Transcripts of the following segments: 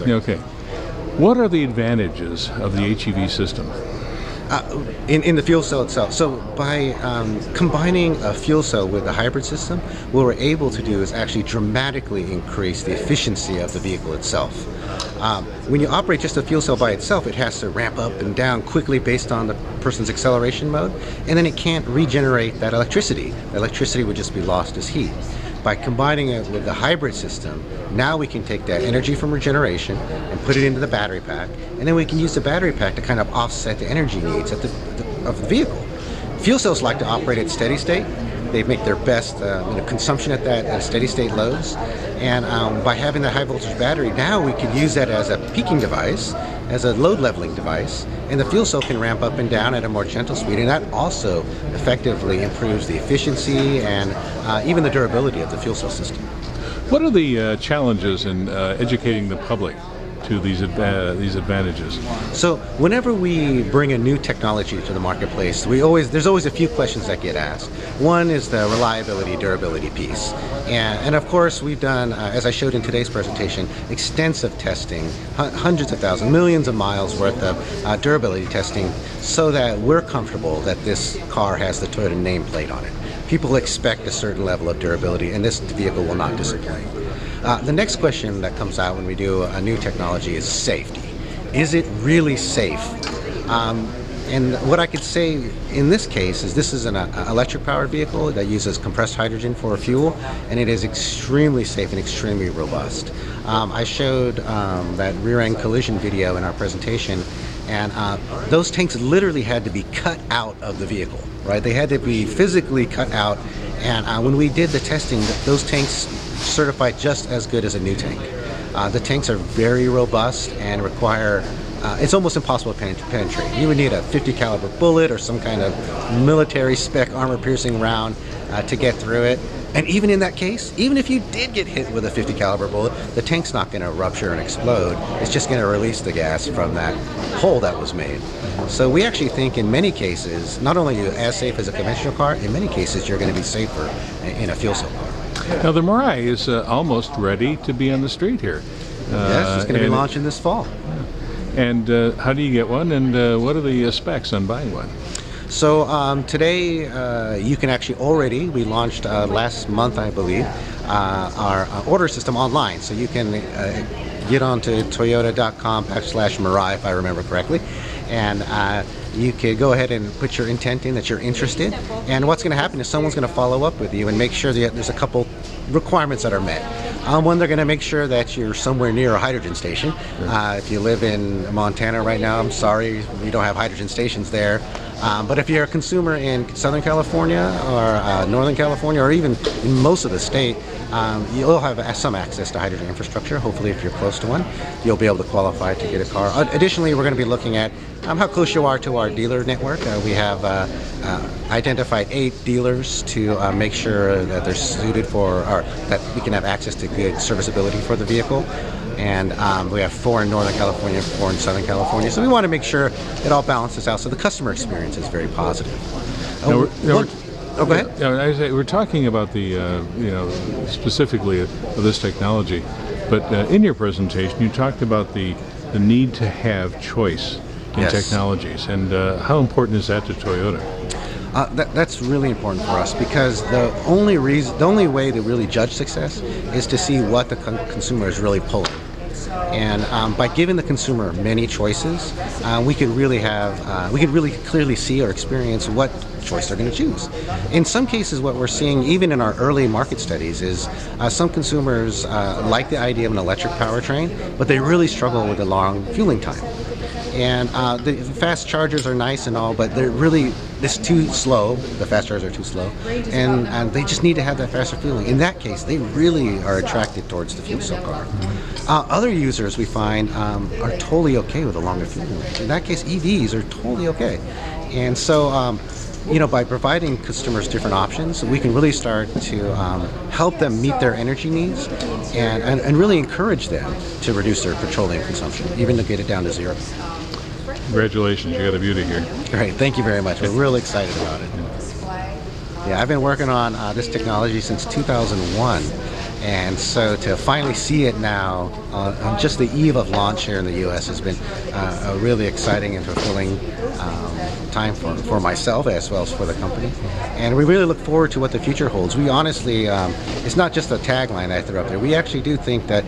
Okay. What are the advantages of the HEV system? In the fuel cell itself. So by combining a fuel cell with a hybrid system, what we're able to do is actually dramatically increase the efficiency of the vehicle itself. When you operate just a fuel cell by itself, it has to ramp up and down quickly based on the person's acceleration mode, and then it can't regenerate that electricity. The electricity would just be lost as heat. By combining it with the hybrid system, now we can take that energy from regeneration and put it into the battery pack, and then we can use the battery pack to kind of offset the energy needs of the vehicle. Fuel cells like to operate at steady state. They make their best consumption at steady state loads, and by having the high voltage battery, now we can use that as a peaking device, as a load leveling device, and the fuel cell can ramp up and down at a more gentle speed, and that also effectively improves the efficiency and even the durability of the fuel cell system. What are the challenges in educating the public to these advantages? So whenever we bring a new technology to the marketplace, there's always a few questions that get asked. One is the reliability, durability piece. And of course, we've done, as I showed in today's presentation, extensive testing, hundreds of thousands, millions of miles worth of durability testing, so that we're comfortable that this car has the Toyota nameplate on it. People expect a certain level of durability, and this vehicle will not disappoint. The next question that comes out when we do a new technology is safety. Is it really safe? And what I could say in this case is this is an electric powered vehicle that uses compressed hydrogen for fuel, and it is extremely safe and extremely robust. I showed that rear end collision video in our presentation, and those tanks literally had to be cut out of the vehicle, right? They had to be physically cut out, and when we did the testing, those tanks certified just as good as a new tank. The tanks are very robust and require, it's almost impossible to penetrate. You would need a 50 caliber bullet or some kind of military spec armor piercing round to get through it. And even in that case, even if you did get hit with a 50 caliber bullet, the tank's not going to rupture and explode. It's just going to release the gas from that hole that was made. So we actually think in many cases, not only are you as safe as a conventional car, in many cases you're going to be safer in a fuel cell car. Now the Marai is almost ready to be on the street here. Yes, it's going to be launching this fall. And how do you get one, and what are the specs on buying one? So today you can actually already, we launched last month I believe, our order system online. So you can get onto toyota.com/Marai if I remember correctly, and you can go ahead and put your intent in that you're interested, and what's going to happen is someone's going to follow up with you and make sure that there's a couple requirements that are met. One, they're going to make sure that you're somewhere near a hydrogen station. If you live in Montana right now, I'm sorry, we don't have hydrogen stations there. But if you're a consumer in Southern California or Northern California, or even in most of the state, you'll have some access to hydrogen infrastructure. Hopefully, if you're close to one, you'll be able to qualify to get a car. Additionally, we're going to be looking at how close you are to our dealer network. We have identified 8 dealers to make sure that they're suited for, or that we can have access to good serviceability for the vehicle. And we have 4 in Northern California, 4 in Southern California. So we want to make sure it all balances out so the customer experience is very positive. Go ahead. We're talking about the, specifically of this technology, but in your presentation you talked about the need to have choice in technologies, and how important is that to Toyota? That's really important for us, because the only way to really judge success is to see what the consumer is really pulling. And by giving the consumer many choices, we can really clearly see or experience what choice they're going to choose. In some cases, what we're seeing, even in our early market studies, is some consumers like the idea of an electric powertrain, but they really struggle with the long fueling time. And the fast chargers are nice and all, but it's too slow. The fast chargers are too slow, and they just need to have that faster fueling. In that case, they really are attracted towards the fuel cell car. Other users we find are totally okay with a longer fueling range. In that case, EVs are totally okay. And so, by providing customers different options, we can really start to help them meet their energy needs, and really encourage them to reduce their petroleum consumption, even to get it down to 0. Congratulations, you got a beauty here. Great, thank you very much. We're really excited about it. Yeah, I've been working on this technology since 2001, And so to finally see it now on just the eve of launch here in the U.S. has been a really exciting and fulfilling time for myself as well as for the company. And we really look forward to what the future holds. We honestly, it's not just a tagline I threw up there. We actually do think that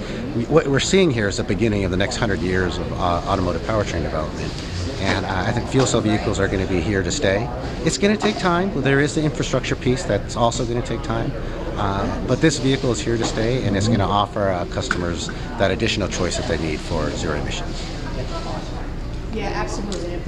what we're seeing here is the beginning of the next 100 years of automotive powertrain development. And I think fuel cell vehicles are going to be here to stay. It's going to take time. There is the infrastructure piece that's also going to take time. But this vehicle is here to stay, and it's going to offer customers that additional choice that they need for zero emissions. Yeah, absolutely.